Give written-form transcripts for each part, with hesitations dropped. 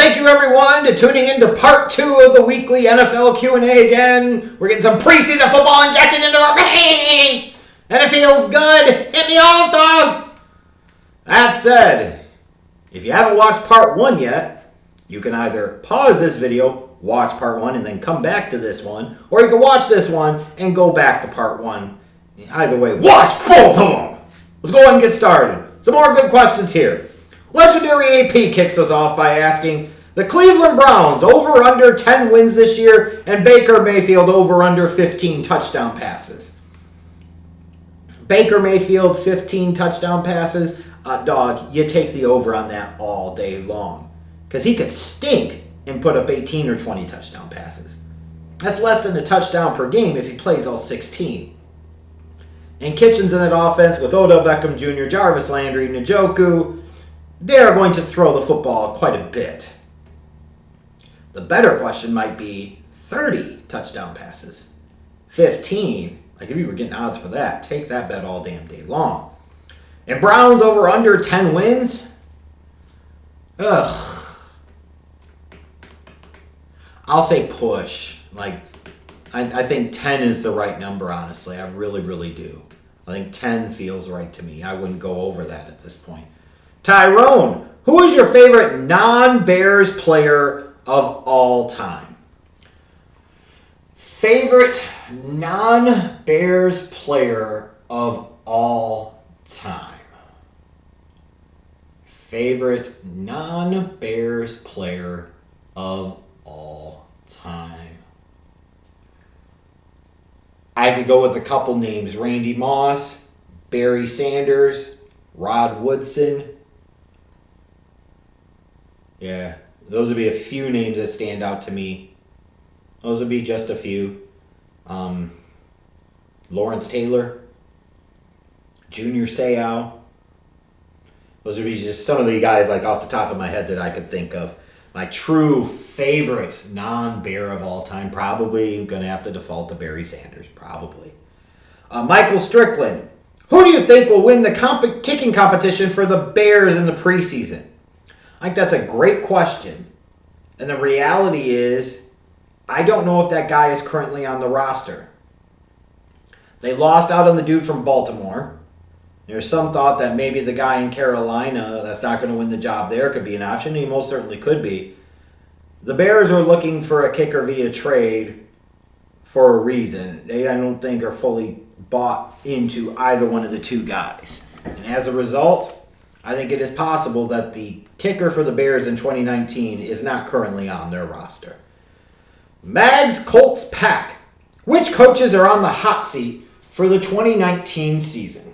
thank you everyone to tuning into part 2 of the weekly NFL Q&A again. We're getting some preseason football injected into our veins, and it feels good. Hit me off, dog. That said, if you haven't watched part 1 yet, you can either pause this video, watch part 1, and then come back to this one, or you can watch this one and go back to part 1. Either way, watch both of them. Let's go ahead and get started. Some more good questions here. Legendary AP kicks us off by asking, the Cleveland Browns over under 10 wins this year, and Baker Mayfield over under 15 touchdown passes. Baker Mayfield 15 touchdown passes, dog, you take the over on that all day long. Because he could stink and put up 18 or 20 touchdown passes. That's less than a touchdown per game if he plays all 16. And Kitchens in that offense with Odell Beckham Jr., Jarvis Landry, Njoku, they're going to throw the football quite a bit. The better question might be 30 touchdown passes. 15, like if you were getting odds for that, take that bet all damn day long. And Browns over under 10 wins? Ugh. I'll say push. I think 10 is the right number, honestly. I really, really do. I think 10 feels right to me. I wouldn't go over that at this point. Tyrone, who is your favorite non-Bears player of all time? Favorite non-Bears player of all time. Favorite non-Bears player of all time. I could go with a couple names. Randy Moss, Barry Sanders, Rod Woodson. Yeah, those would be a few names that stand out to me. Those would be just a few. Lawrence Taylor, Junior Seau. Those would be just some of the guys like off the top of my head that I could think of. My true favorite non-Bear of all time, probably going to have to default to Barry Sanders, probably. Michael Strickland, who do you think will win the kicking competition for the Bears in the preseason? I think that's a great question. And the reality is, I don't know if that guy is currently on the roster. They lost out on the dude from Baltimore. There's some thought that maybe the guy in Carolina that's not going to win the job there could be an option. He most certainly could be. The Bears are looking for a kicker via trade for a reason. They, I don't think, are fully bought into either one of the two guys. And as a result, I think it is possible that the kicker for the Bears in 2019 is not currently on their roster. Mags Colts Pack. Which coaches are on the hot seat for the 2019 season?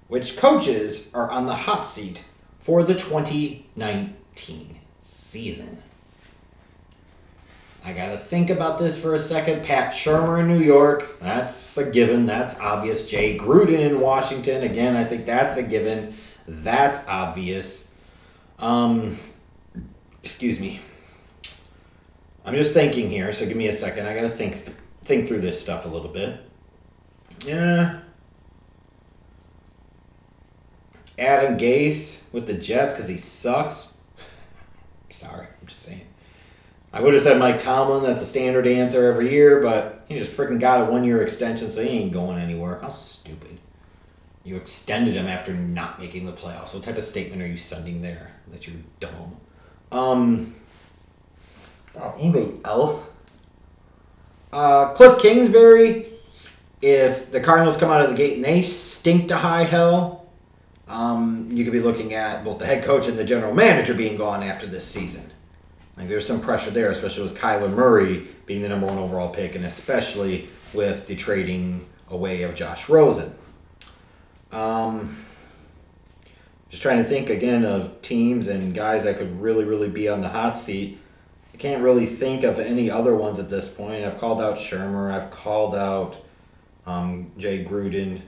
Which coaches are on the hot seat for the 2019 season? I got to think about this for a second. Pat Shurmur in New York. That's a given. That's obvious. Jay Gruden in Washington. Again, I think that's a given. That's obvious. Excuse me. I'm just thinking here, so give me a second. I got to think through this stuff a little bit. Yeah. Adam Gase with the Jets because he sucks. Sorry, I'm just saying. I would have said Mike Tomlin. That's a standard answer every year, but he just freaking got a 1-year extension, so he ain't going anywhere. How stupid. You extended him after not making the playoffs. What type of statement are you sending there? That you're dumb. Anybody else? Cliff Kingsbury. If the Cardinals come out of the gate and they stink to high hell, you could be looking at both the head coach and the general manager being gone after this season. Like there's some pressure there, especially with Kyler Murray being the number 1 overall pick, and especially with the trading away of Josh Rosen. Just trying to think again of teams and guys that could really, really be on the hot seat. I can't really think of any other ones at this point. I've called out Shurmur. I've called out Jay Gruden.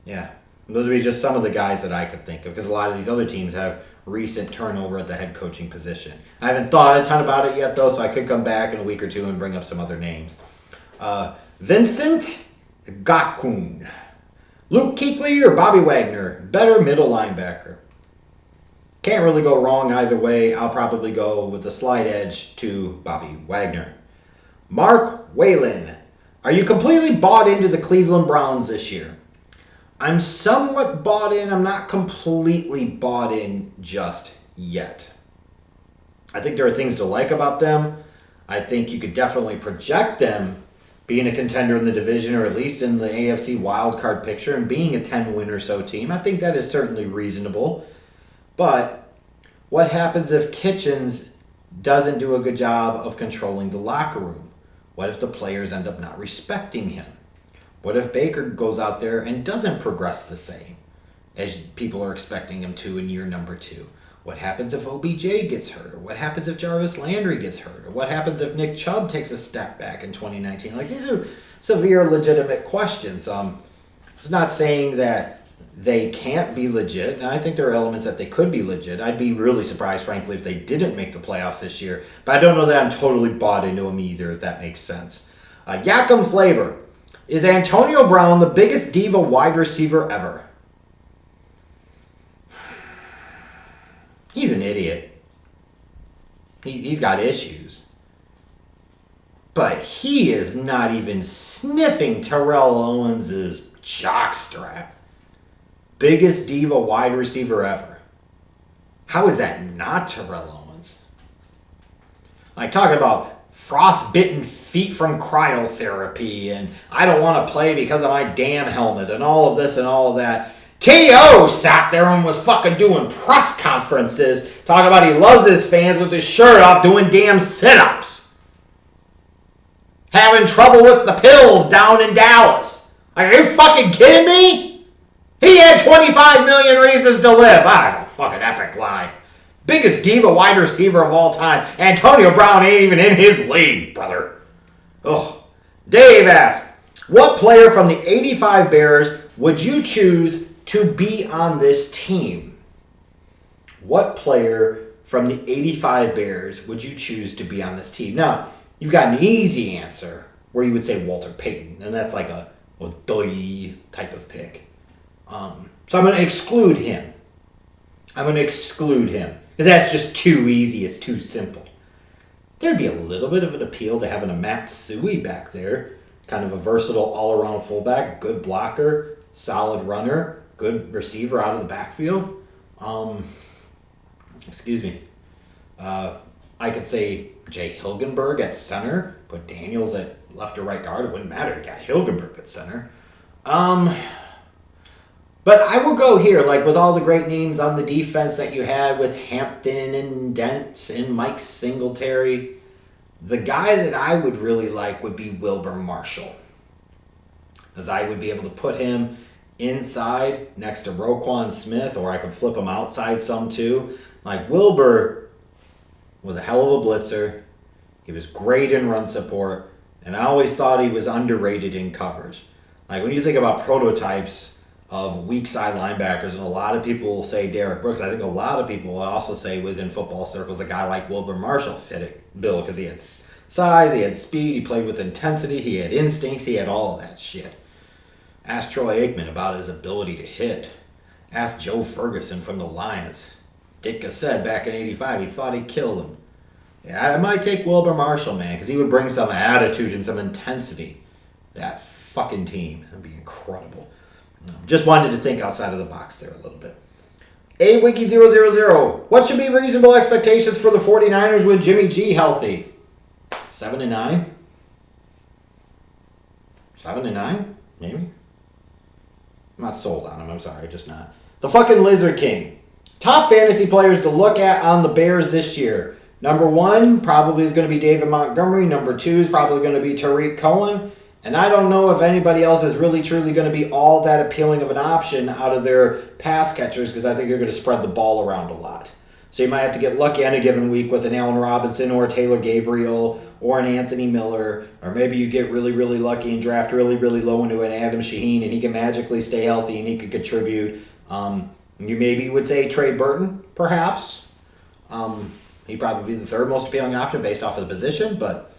Yeah. Those would be just some of the guys that I could think of, because a lot of these other teams have recent turnover at the head coaching position. I haven't thought a ton about it yet, though, so I could come back in a week or two and bring up some other names. Vincent Gakun. Luke Kuechly or Bobby Wagner? Better middle linebacker. Can't really go wrong either way. I'll probably go with a slight edge to Bobby Wagner. Mark Whalen. Are you completely bought into the Cleveland Browns this year? I'm somewhat bought in. I'm not completely bought in just yet. I think there are things to like about them. I think you could definitely project them being a contender in the division, or at least in the AFC wildcard picture, and being a 10-win or so team. I think that is certainly reasonable. But what happens if Kitchens doesn't do a good job of controlling the locker room? What if the players end up not respecting him? What if Baker goes out there and doesn't progress the same as people are expecting him to in year number 2? What happens if OBJ gets hurt? Or what happens if Jarvis Landry gets hurt? Or what happens if Nick Chubb takes a step back in 2019? Like, these are severe, legitimate questions. It's not saying that they can't be legit, and I think there are elements that they could be legit. I'd be really surprised, frankly, if they didn't make the playoffs this year. But I don't know that I'm totally bought into them either, if that makes sense. Yakum Flavor. Is Antonio Brown the biggest diva wide receiver ever? He's an idiot. He's got issues. But he is not even sniffing Terrell Owens' jockstrap. Biggest diva wide receiver ever. How is that not Terrell Owens? Like, talking about frostbitten feet from cryotherapy, and I don't want to play because of my damn helmet, and all of this and all of that. T.O. sat there and was fucking doing press conferences talking about he loves his fans with his shirt off doing damn sit-ups. Having trouble with the pills down in Dallas. Like, are you fucking kidding me? He had 25 million reasons to live. That's a fucking epic line. Biggest diva wide receiver of all time. Antonio Brown ain't even in his league, brother. Ugh. Dave asks, what player from the 85 Bears would you choose to be on this team? What player from the 85 Bears would you choose to be on this team? Now, you've got an easy answer where you would say Walter Payton, and that's like a type of pick. So I'm going to exclude him. Because that's just too easy. It's too simple. There'd be a little bit of an appeal to having a Matt Suhey back there. Kind of a versatile all-around fullback, good blocker, solid runner, good receiver out of the backfield. I could say Jay Hilgenberg at center, put Daniels at left or right guard. It wouldn't matter. You got Hilgenberg at center. But I will go here, like with all the great names on the defense that you had with Hampton and Dent and Mike Singletary. The guy that I would really like would be Wilber Marshall. As I would be able to put him inside next to Roquan Smith, or I could flip him outside some too. Like, Wilber was a hell of a blitzer. He was great in run support. And I always thought he was underrated in coverage. Like, when you think about prototypes of weak side linebackers, and a lot of people say Derek Brooks, I think a lot of people will also say within football circles a guy like Wilber Marshall fit it bill, because he had size, he had speed, he played with intensity, he had instincts, he had all of that shit. Ask Troy Aikman about his ability to hit. Ask Joe Ferguson from the Lions. Ditka said back in 85 he thought he killed him. Yeah, I might take Wilber Marshall, man, because he would bring some attitude and some intensity to that fucking team. That'd be incredible. Just wanted to think outside of the box there a little bit. AWiki000. What should be reasonable expectations for the 49ers with Jimmy G healthy? 7-9? 7-9? Maybe? I'm not sold on him. I'm sorry. Just not. The fucking Lizard King. Top fantasy players to look at on the Bears this year. Number 1 probably is going to be David Montgomery. Number 2 is probably going to be Tariq Cohen. And I don't know if anybody else is really truly going to be all that appealing of an option out of their pass catchers, because I think they're going to spread the ball around a lot. So you might have to get lucky on a given week with an Allen Robinson or a Taylor Gabriel or an Anthony Miller, or maybe you get really, really lucky and draft really, really low into an Adam Shaheen, and he can magically stay healthy and he could contribute. You maybe would say Trey Burton, perhaps. He'd probably be the third most appealing option based off of the position, but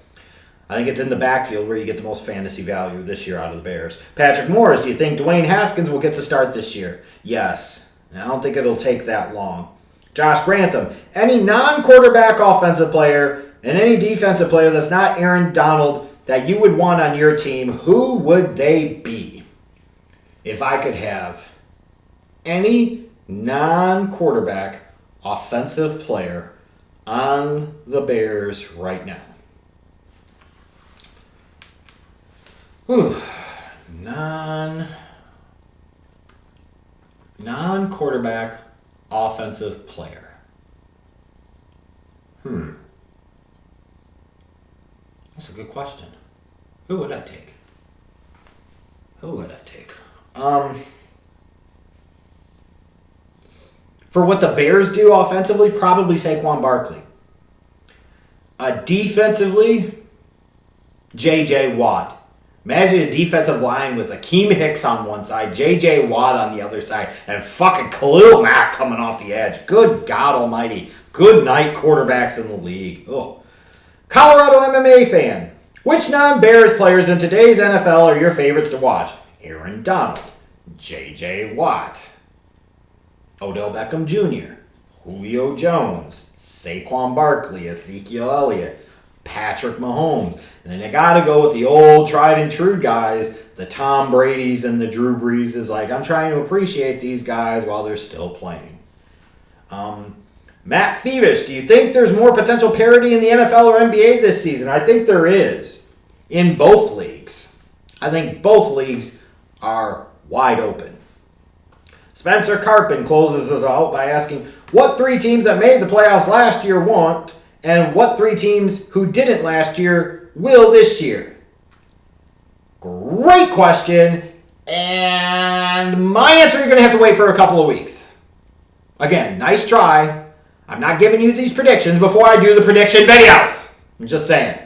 I think it's in the backfield where you get the most fantasy value this year out of the Bears. Patrick Morris, do you think Dwayne Haskins will get the start this year? Yes. I don't think it'll take that long. Josh Grantham. Any non-quarterback offensive player and any defensive player that's not Aaron Donald that you would want on your team, who would they be? If I could have any non-quarterback offensive player on the Bears right now. Whew. Non-quarterback offensive player. That's a good question. Who would I take? For what the Bears do offensively, probably Saquon Barkley. Defensively, J.J. Watt. Imagine a defensive line with Akeem Hicks on one side, J.J. Watt on the other side, and fucking Khalil Mack coming off the edge. Good God almighty. Good night quarterbacks in the league. Ugh. Colorado MMA fan. Which non-Bears players in today's NFL are your favorites to watch? Aaron Donald, J.J. Watt, Odell Beckham Jr., Julio Jones, Saquon Barkley, Ezekiel Elliott, Patrick Mahomes. And then you got to go with the old tried and true guys, the Tom Brady's and the Drew Breeses. Like, I'm trying to appreciate these guys while they're still playing. Matt Thievish, do you think there's more potential parity in the NFL or NBA this season? I think there is in both leagues. I think both leagues are wide open. Spencer Carpin closes us out by asking, what 3 teams that made the playoffs last year won't, and what 3 teams who didn't last year will this year? Great question, and my answer, you're going to have to wait for a couple of weeks. Again, nice try. I'm not giving you these predictions before I do the prediction videos. I'm just saying.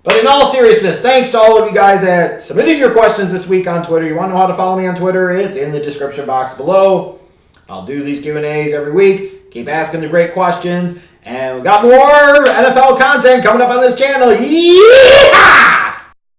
But in all seriousness, thanks to all of you guys that submitted your questions this week on Twitter. You want to know how to follow me on Twitter? It's in the description box below. I'll do these Q&As every week. Keep asking the great questions. And we got more NFL content coming up on this channel. Yeehaw!